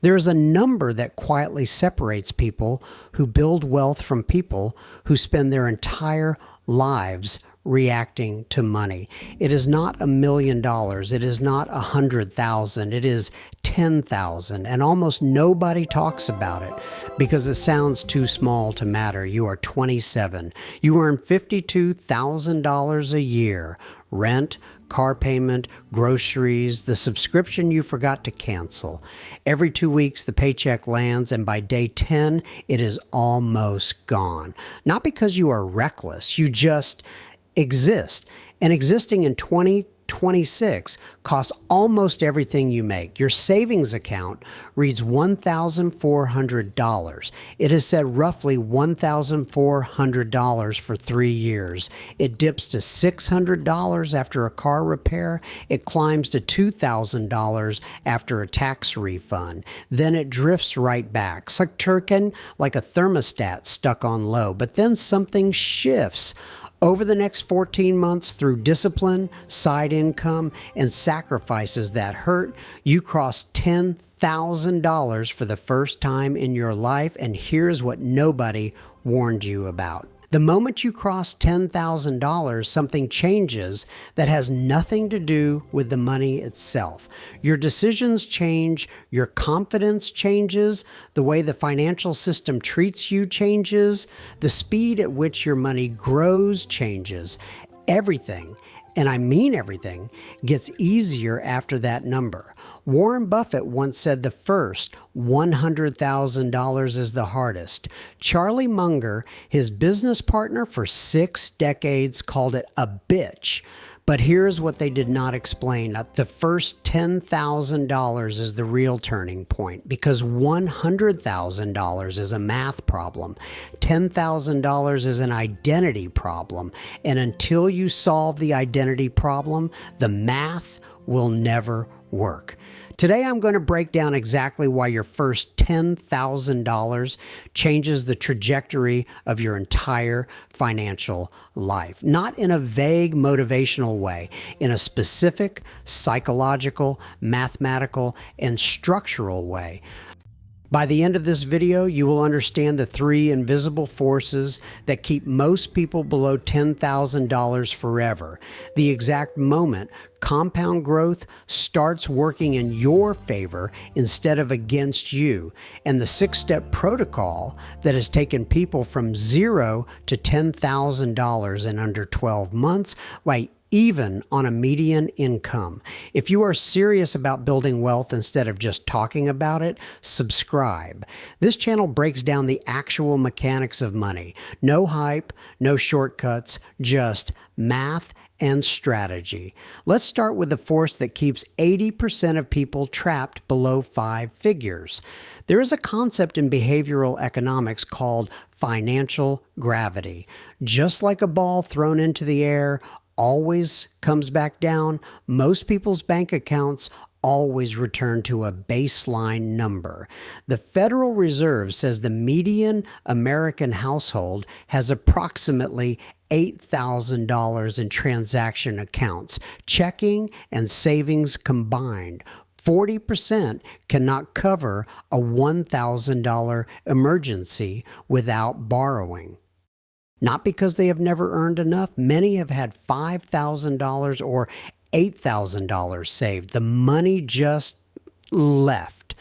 There is a number that quietly separates people who build wealth from people who spend their entire lives reacting to money. It is not $1 million. It is not 100,000. It is 10,000. And almost nobody talks about it because it sounds too small to matter. You are 27. You earn $52,000 a year. Rent, car payment, groceries, the subscription you forgot to cancel. Every 2 weeks, the paycheck lands, and by day 10, it is almost gone. Not because you are reckless, you just exist. And existing in 2026 costs almost everything you make. Your savings account reads $1,400. It has said roughly $1,400 for 3 years. It dips to $600 after a car repair. It climbs to $2,000 after a tax refund. Then it drifts right back, circling like a thermostat stuck on low. But then something shifts. Over the next 14 months, through discipline, side income, and sacrifices that hurt, you cross $10,000 for the first time in your life, and here's what nobody warned you about. The moment you cross $10,000, something changes that has nothing to do with the money itself. Your decisions change, your confidence changes, the way the financial system treats you changes, the speed at which your money grows changes. Everything, and I mean everything, gets easier after that number. Warren Buffett once said the first $100,000 is the hardest. Charlie Munger, his business partner for 6 decades, called it a bitch. But here's what they did not explain. The first $10,000 is the real turning point, because $100,000 is a math problem. $10,000 is an identity problem. And until you solve the identity problem, the math will never work. Today, I'm going to break down exactly why your first $10,000 changes the trajectory of your entire financial life. Not in a vague motivational way, in a specific psychological, mathematical, and structural way. By the end of this video, you will understand the 3 invisible forces that keep most people below $10,000 forever. The exact moment compound growth starts working in your favor instead of against you, and the 6-step protocol that has taken people from $0 to $10,000 in under 12 months, even on a median income. If you are serious about building wealth instead of just talking about it, subscribe. This channel breaks down the actual mechanics of money. No hype, no shortcuts, just math and strategy. Let's start with the force that keeps 80% of people trapped below 5 figures. There is a concept in behavioral economics called financial gravity. Just like a ball thrown into the air always comes back down, most people's bank accounts always return to a baseline number. The Federal Reserve says the median American household has approximately $8,000 in transaction accounts, checking and savings combined. 40% cannot cover a $1,000 emergency without borrowing. Not because they have never earned enough. Many have had $5,000 or $8,000 saved. The money just left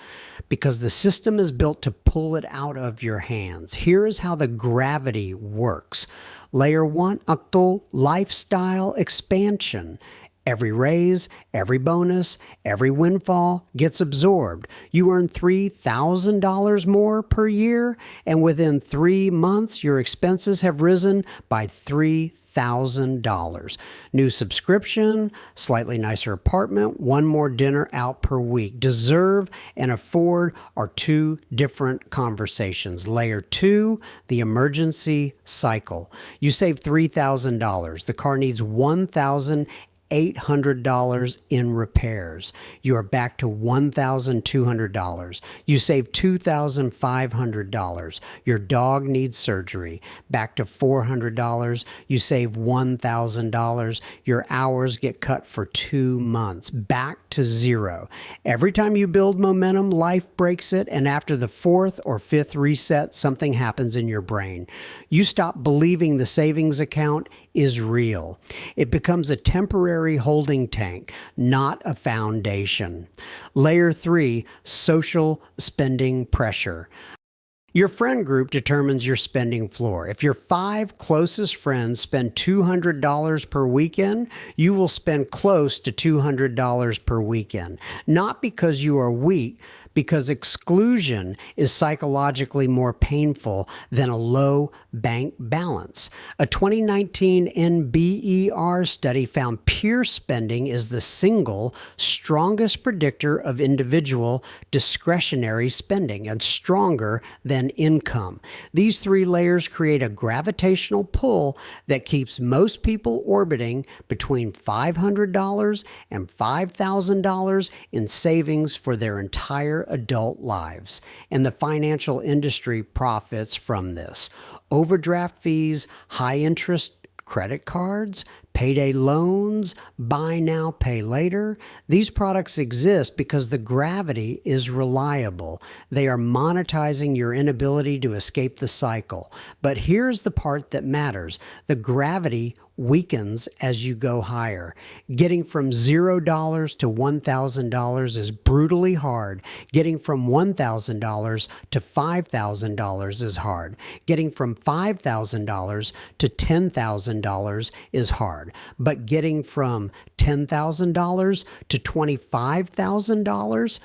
because the system is built to pull it out of your hands. Here is how the gravity works. Layer 1, actual lifestyle expansion. Every raise, every bonus, every windfall gets absorbed. You earn $3,000 more per year, and within 3 months, your expenses have risen by $3,000. New subscription, slightly nicer apartment, 1 more dinner out per week. Deserve and afford are 2 different conversations. Layer 2, the emergency cycle. You save $3,000. The car needs $1,800. $800 in repairs. You are back to $1,200. You save $2,500. Your dog needs surgery. Back to $400. You save $1,000. Your hours get cut for 2 months. Back to zero. Every time you build momentum, life breaks it, and after the fourth or fifth reset, something happens in your brain. You stop believing the savings account is real. It becomes a temporary holding tank, not a foundation. Layer 3, social spending pressure. Your friend group determines your spending floor. If your 5 closest friends spend $200 per weekend, you will spend close to $200 per weekend. Not because you are weak, because exclusion is psychologically more painful than a low bank balance. A 2019 NBER study found peer spending is the single strongest predictor of individual discretionary spending and stronger than income. These 3 layers create a gravitational pull that keeps most people orbiting between $500 and $5,000 in savings for their entire adult lives. And the financial industry profits from this. Overdraft fees, high interest credit cards, payday loans, buy now, pay later. These products exist because the gravity is reliable. They are monetizing your inability to escape the cycle. But here's the part that matters. The gravity weakens as you go higher. Getting from $0 to $1,000 is brutally hard. Getting from $1,000 to $5,000 is hard. Getting from $5,000 to $10,000 is hard. But getting from $10,000 to $25,000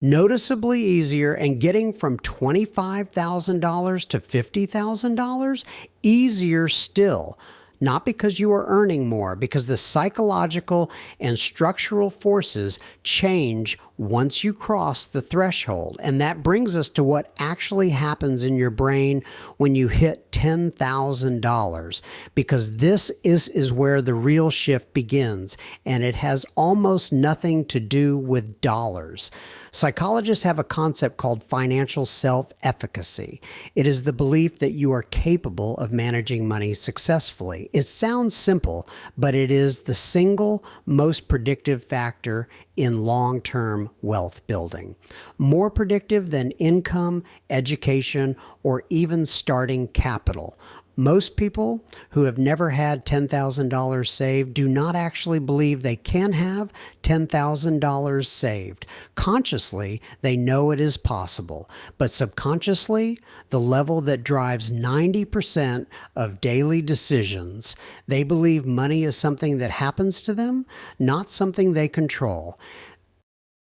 noticeably easier, and getting from $25,000 to $50,000 easier still. Not because you are earning more, because the psychological and structural forces change once you cross the threshold. And that brings us to what actually happens in your brain when you hit $10,000, because this is where the real shift begins, and it has almost nothing to do with dollars. Psychologists have a concept called financial self-efficacy. It is the belief that you are capable of managing money successfully. It sounds simple, but it is the single most predictive factor in long-term wealth building. More predictive than income, education, or even starting capital. Most people who have never had $10,000 saved do not actually believe they can have $10,000 saved. Consciously, they know it is possible, but subconsciously, the level that drives 90% of daily decisions, they believe money is something that happens to them, not something they control.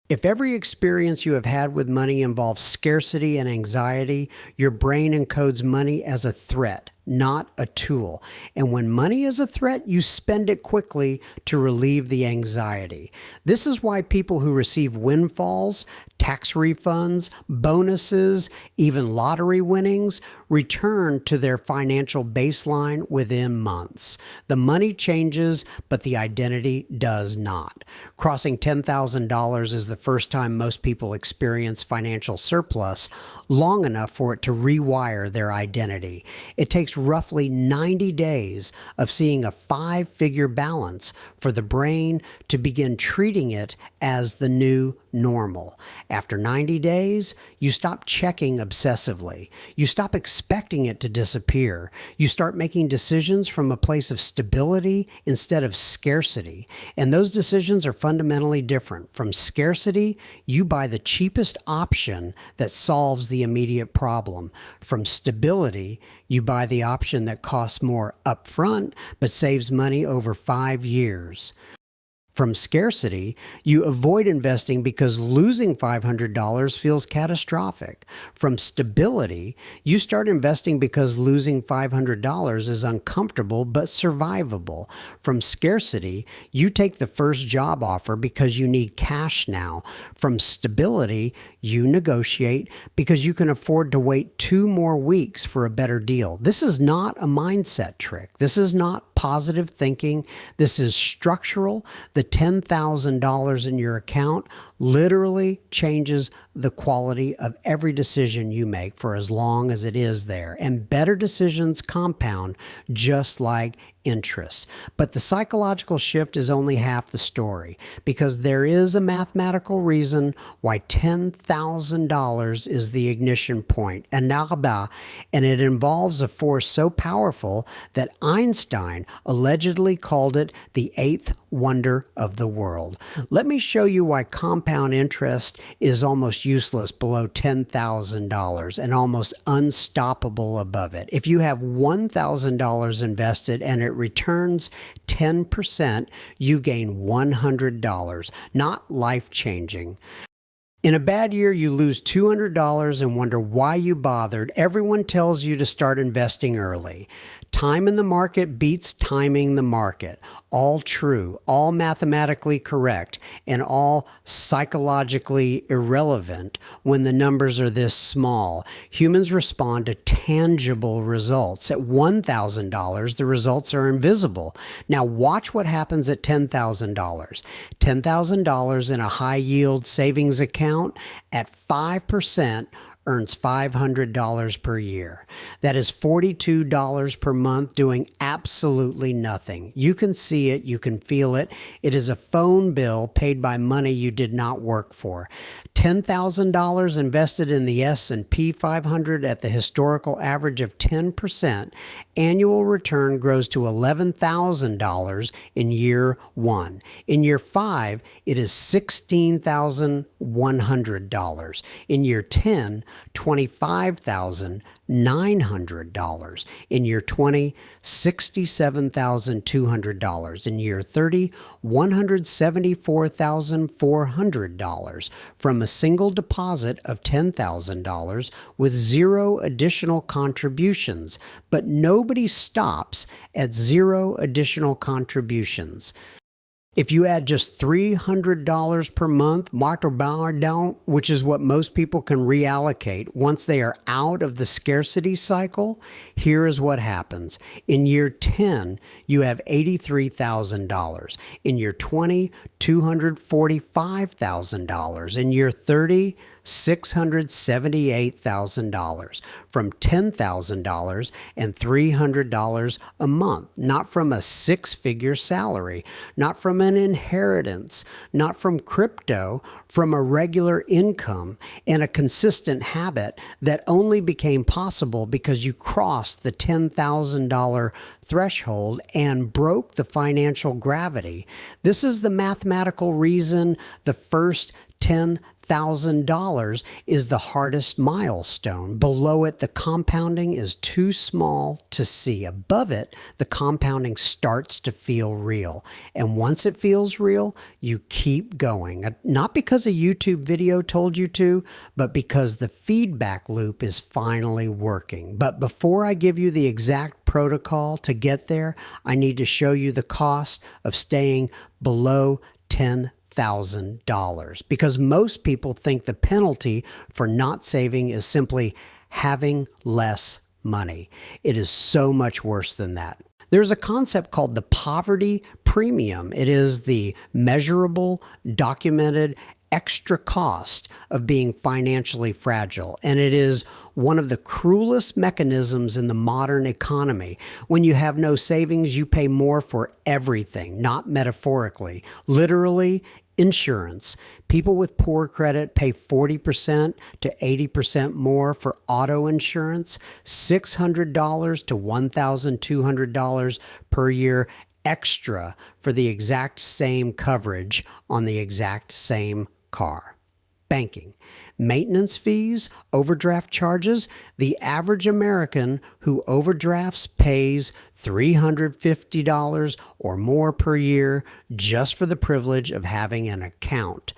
If every experience you have had with money involves scarcity and anxiety, your brain encodes money as a threat, not a tool. And when money is a threat, you spend it quickly to relieve the anxiety. This is why people who receive windfalls, tax refunds, bonuses, even lottery winnings, return to their financial baseline within months. The money changes, but the identity does not. Crossing $10,000 is the first time most people experience financial surplus long enough for it to rewire their identity. It takes roughly 90 days of seeing a 5-figure balance for the brain to begin treating it as the new normal. After 90 days, you stop checking obsessively. You stop expecting it to disappear. You start making decisions from a place of stability instead of scarcity. And those decisions are fundamentally different. From scarcity, you buy the cheapest option that solves the immediate problem. From stability, you buy the option that costs more upfront but saves money over 5 years. From scarcity, you avoid investing because losing $500 feels catastrophic. From stability, you start investing because losing $500 is uncomfortable but survivable. From scarcity, you take the first job offer because you need cash now. From stability, you negotiate because you can afford to wait 2 more weeks for a better deal. This is not a mindset trick. This is not positive thinking. This is structural. The $10,000 in your account literally changes the quality of every decision you make for as long as it is there. And better decisions compound just like interest. But the psychological shift is only half the story, because there is a mathematical reason why $10,000 is the ignition point, and it involves a force so powerful that Einstein allegedly called it the eighth wonder of the world. Let me show you why compound interest is almost useless below $10,000 and almost unstoppable above it. If you have $1,000 invested and it returns 10%, you gain $100, not life-changing. In a bad year, you lose $200 and wonder why you bothered. Everyone tells you to start investing early. Time in the market beats timing the market. All true, all mathematically correct, and all psychologically irrelevant when the numbers are this small. Humans respond to tangible results. At $1,000, the results are invisible. Now watch what happens at $10,000. $10,000 in a high-yield savings account at 5% earns $500 per year. That is $42 per month doing absolutely nothing. You can see it, you can feel it. It is a phone bill paid by money you did not work for. $10,000 invested in the S&P 500 at the historical average of 10%, annual return grows to $11,000 in year 1. In year 5, it is $16,100. In year 10, $25,900. In year 20, $67,200. In year 30, $174,400 from a single deposit of $10,000 with zero additional contributions. But nobody stops at zero additional contributions. If you add just $300 per month, marked or bound down, which is what most people can reallocate once they are out of the scarcity cycle, here is what happens. In year 10, you have $83,000. In year 20, $245,000. In year 30, $678,000 from $10,000 and $300 a month, not from a six-figure salary, not from an inheritance, not from crypto, from a regular income and a consistent habit that only became possible because you crossed the $10,000 threshold and broke the financial gravity. This is the mathematical reason the first $10,000 is the hardest milestone. Below it, the compounding is too small to see. Above it, the compounding starts to feel real. And once it feels real, you keep going. Not because a YouTube video told you to, but because the feedback loop is finally working. But before I give you the exact protocol to get there, I need to show you the cost of staying below $10,000. Because most people think the penalty for not saving is simply having less money. It is so much worse than that. There's a concept called the poverty premium. It is the measurable, documented extra cost of being financially fragile. And it is one of the cruelest mechanisms in the modern economy. When you have no savings, you pay more for everything, not metaphorically. Literally, insurance. People with poor credit pay 40% to 80% more for auto insurance, $600 to $1,200 per year extra for the exact same coverage on the exact same car. Banking, maintenance fees, overdraft charges. The average American who overdrafts pays $350 or more per year just for the privilege of having an account.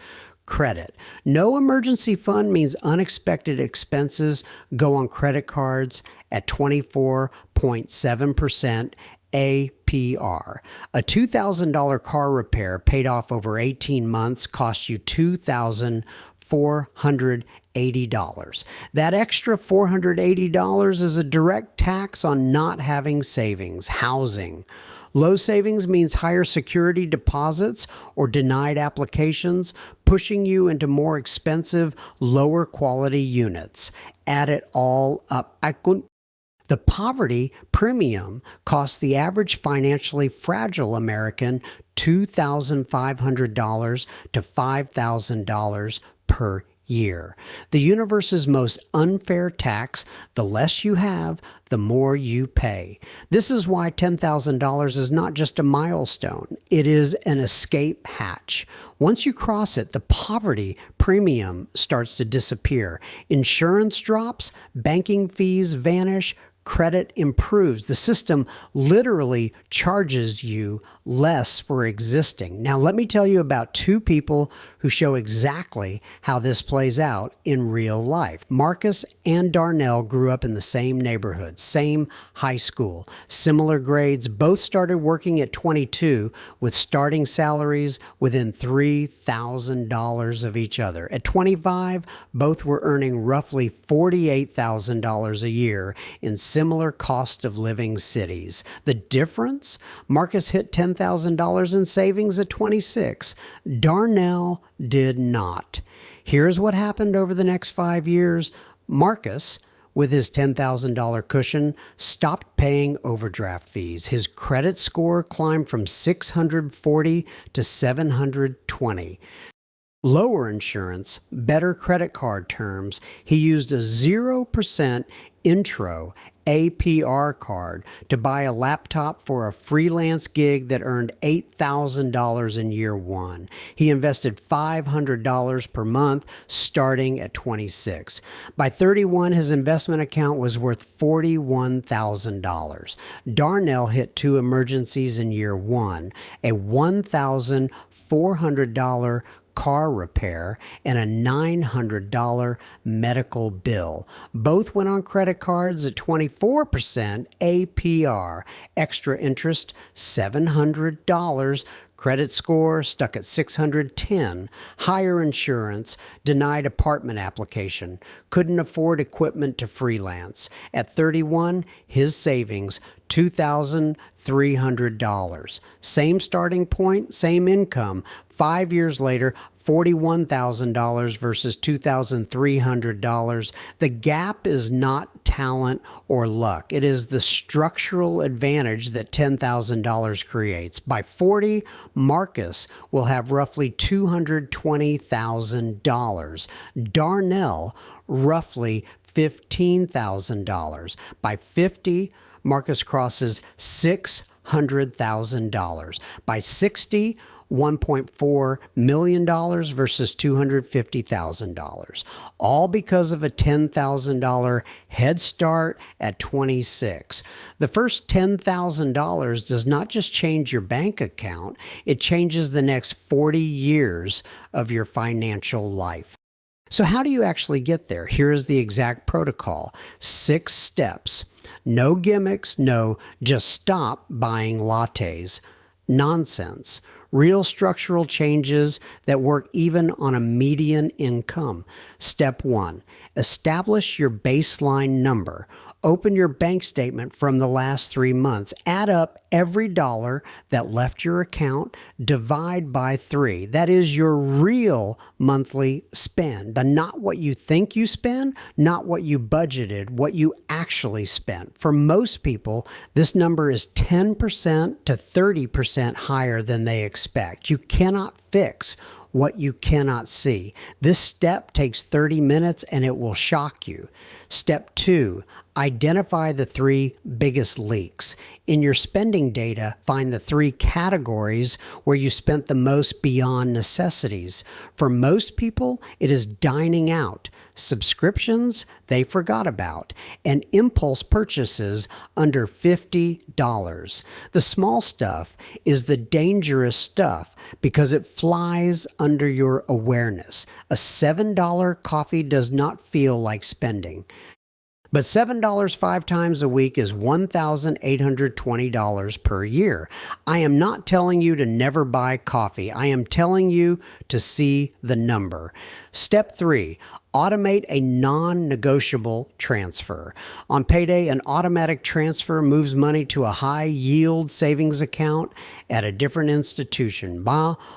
Credit. No emergency fund means unexpected expenses go on credit cards at 24.7% APR. A $2,000 car repair paid off over 18 months costs you $2,480. That extra $480 is a direct tax on not having savings. Housing. Low savings means higher security deposits or denied applications, pushing you into more expensive, lower quality units. Add it all up. The poverty premium costs the average financially fragile American $2,500 to $5,000 per year. The universe's most unfair tax: the less you have, the more you pay. This is why $10,000 is not just a milestone, it is an escape hatch. Once you cross it, the poverty premium starts to disappear. Insurance drops, banking fees vanish, credit improves. The system literally charges you less for existing. Now, let me tell you about two people who show exactly how this plays out in real life. Marcus and Darnell grew up in the same neighborhood, same high school, similar grades, both started working at 22 with starting salaries within $3,000 of each other. At 25, both were earning roughly $48,000 a year in similar cost of living cities. The difference? Marcus hit $10,000 in savings at 26. Darnell did not. Here's what happened over the next 5 years. Marcus, with his $10,000 cushion, stopped paying overdraft fees. His credit score climbed from 640 to 720. Lower insurance, better credit card terms. He used a 0% intro APR card to buy a laptop for a freelance gig that earned $8,000 in year one. He invested $500 per month starting at 26. By 31, his investment account was worth $41,000. Darnell hit two emergencies in year one, a $1,400 car repair and a $900 medical bill. Both went on credit cards at 24% APR. Extra interest, $700. Credit score stuck at 610. Higher insurance, denied apartment application. Couldn't afford equipment to freelance. At 31, his savings, $2,300. Same starting point, same income. 5 years later, $41,000 versus $2,300. The gap is not talent or luck. It is the structural advantage that $10,000 creates. By 40, Marcus will have roughly $220,000. Darnell, roughly $15,000. By 50, Marcus crosses $600,000. By 60, $1.4 million versus $250,000, all because of a $10,000 head start at 26. The first $10,000 does not just change your bank account, it changes the next 40 years of your financial life. So how do you actually get there? Here is the exact protocol. 6 steps. No gimmicks, no just stop buying lattes. Nonsense. Real structural changes that work even on a median income. Step 1, establish your baseline number. Open your bank statement from the last 3 months. Add up every dollar that left your account. Divide by 3. That is your real monthly spend. Not what you think you spend, not what you budgeted, what you actually spent. For most people, this number is 10% to 30% higher than they expect. You cannot fix what you cannot see. This step takes 30 minutes and it will shock you. Step 2, identify the 3 biggest leaks. In your spending data, find the 3 categories where you spent the most beyond necessities. For most people, it is dining out, subscriptions they forgot about, and impulse purchases under $50. The small stuff is the dangerous stuff because it flies under your awareness. A $7 coffee does not feel like spending. But $7 5 times a week is $1,820 per year. I am not telling you to never buy coffee. I am telling you to see the number. Step 3, automate a non-negotiable transfer. On payday, an automatic transfer moves money to a high-yield savings account at a different institution,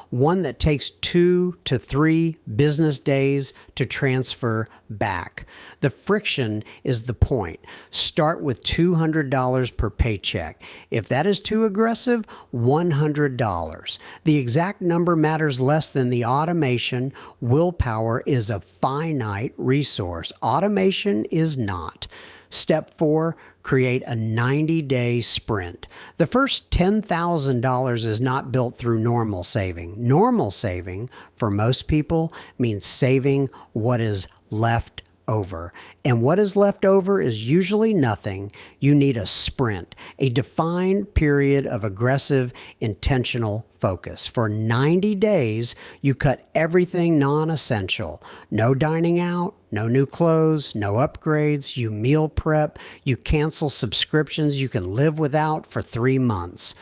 one that takes 2 to 3 business days to transfer back. The friction is the point. Start with $200 per paycheck. If that is too aggressive, $100. The exact number matters less than the automation. Willpower is a finite resource. Automation is not. Step 4, create a 90-day sprint. The first $10,000 is not built through normal saving. Normal saving, for most people, means saving what is left over. And what is left over is usually nothing. You need a sprint, a defined period of aggressive, intentional focus. For 90 days, you cut everything non-essential. No dining out, no new clothes, no upgrades. You meal prep. You cancel subscriptions you can live without for 3 months.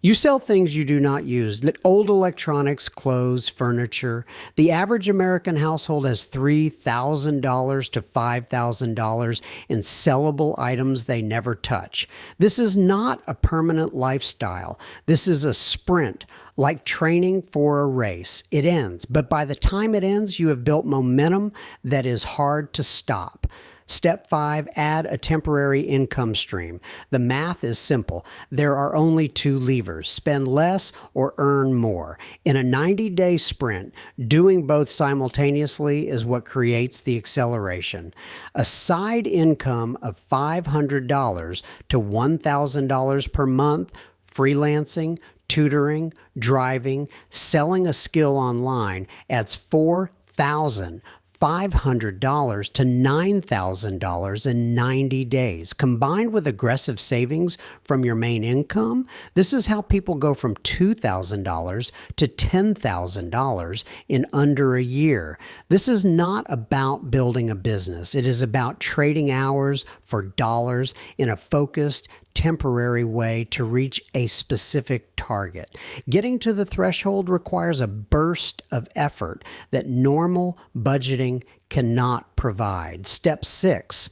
You sell things you do not use, old electronics, clothes, furniture. The average American household has $3,000 to $5,000 in sellable items they never touch. This is not a permanent lifestyle. This is a sprint, like training for a race. It ends, but by the time it ends, you have built momentum that is hard to stop. Step 5, add a temporary income stream. The math is simple. There are only 2 levers: spend less or earn more. In a 90-day sprint, doing both simultaneously is what creates the acceleration. A side income of $500 to $1,000 per month, freelancing, tutoring, driving, selling a skill online adds $4,500 to $9,000 in 90 days. Combined with aggressive savings from your main income, this is how people go from $2,000 to $10,000 in under a year. This is not about building a business. It is about trading hours for dollars in a focused, temporary way to reach a specific target. Getting to the threshold requires a burst of effort that normal budgeting cannot provide. Step 6.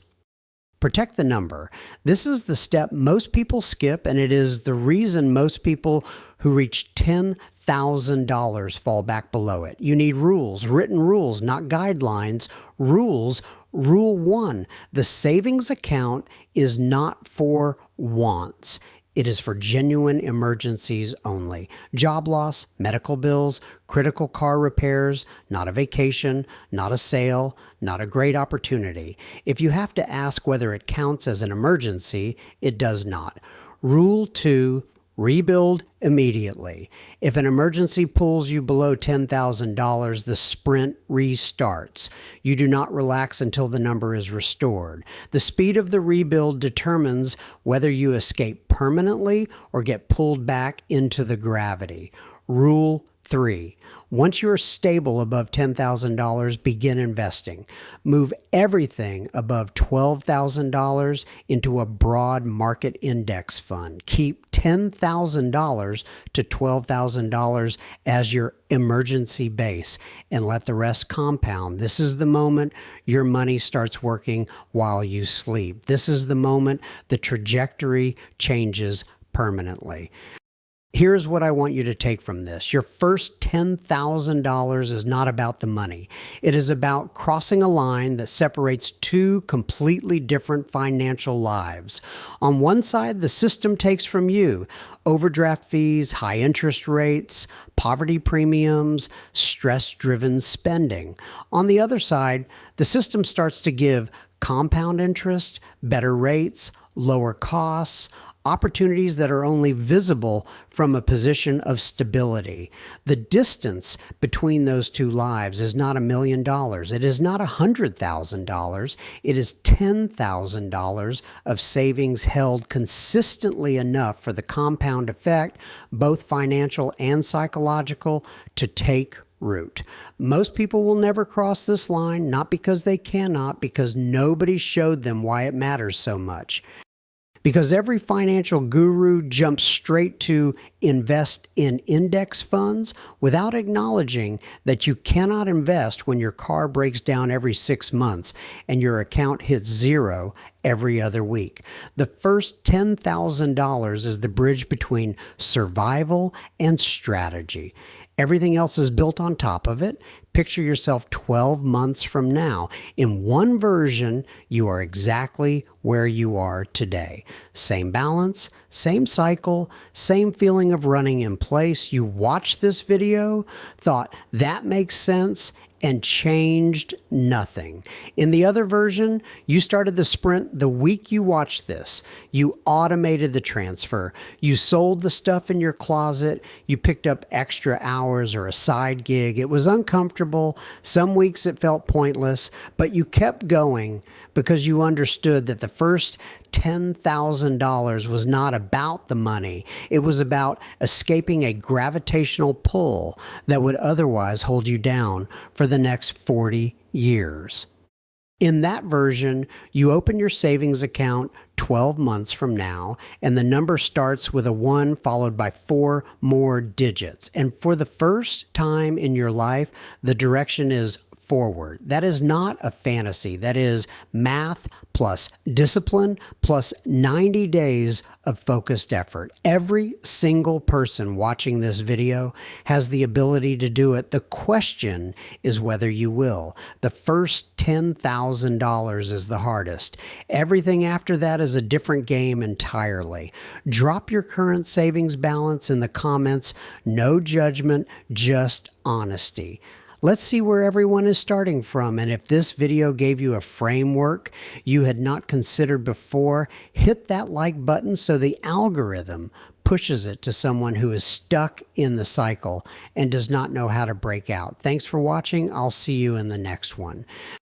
Protect the number. This is the step most people skip, and it is the reason most people who reach $10,000 fall back below it. You need rules, written rules, not guidelines. Rules. Rule 1, the savings account is not for wants. It is for genuine emergencies only. Job loss, medical bills, critical car repairs, not a vacation, not a sale, not a great opportunity. If you have to ask whether it counts as an emergency, it does not. Rule 2, rebuild immediately. If an emergency pulls you below $10,000, the sprint restarts. You do not relax until the number is restored. The speed of the rebuild determines whether you escape permanently or get pulled back into the gravity. Rule 3. Once you're stable above $10,000, begin investing. Move everything above $12,000 into a broad market index fund. Keep $10,000 to $12,000 as your emergency base and let the rest compound. This is the moment your money starts working while you sleep. This is the moment the trajectory changes permanently. Here's what I want you to take from this. Your first $10,000 is not about the money. It is about crossing a line that separates 2 completely different financial lives. On one side, the system takes from you overdraft fees, high interest rates, poverty premiums, stress-driven spending. On the other side, the system starts to give compound interest, better rates, lower costs, opportunities that are only visible from a position of stability. The distance between those 2 lives is not $1 million. It is not $100,000. It is $10,000 of savings held consistently enough for the compound effect, both financial and psychological, to take root. Most people will never cross this line, not because they cannot, because nobody showed them why it matters so much. Because every financial guru jumps straight to invest in index funds without acknowledging that you cannot invest when your car breaks down every 6 months and your account hits zero every other week. The first $10,000 is the bridge between survival and strategy. Everything else is built on top of it. Picture yourself 12 months from now. In one version, you are exactly where you are today. Same balance, same cycle, same feeling of running in place. You watched this video, thought that makes sense, and changed nothing. In the other version, you started the sprint the week you watched this. You automated the transfer. You sold the stuff in your closet. You picked up extra hours or a side gig. It was uncomfortable. Some weeks it felt pointless, but you kept going because you understood that the first $10,000 was not about the money. It was about escaping a gravitational pull that would otherwise hold you down for the next 40 years. In that version, you open your savings account 12 months from now, and the number starts with a 1 followed by 4 more digits. And for the first time in your life, the direction is forward. That is not a fantasy. That is math plus discipline plus 90 days of focused effort. Every single person watching this video has the ability to do it. The question is whether you will. The first $10,000 is the hardest. Everything after that is a different game entirely. Drop your current savings balance in the comments. No judgment, just honesty. Let's see where everyone is starting from, and if this video gave you a framework you had not considered before, hit that like button so the algorithm pushes it to someone who is stuck in the cycle and does not know how to break out. Thanks for watching. I'll see you in the next one.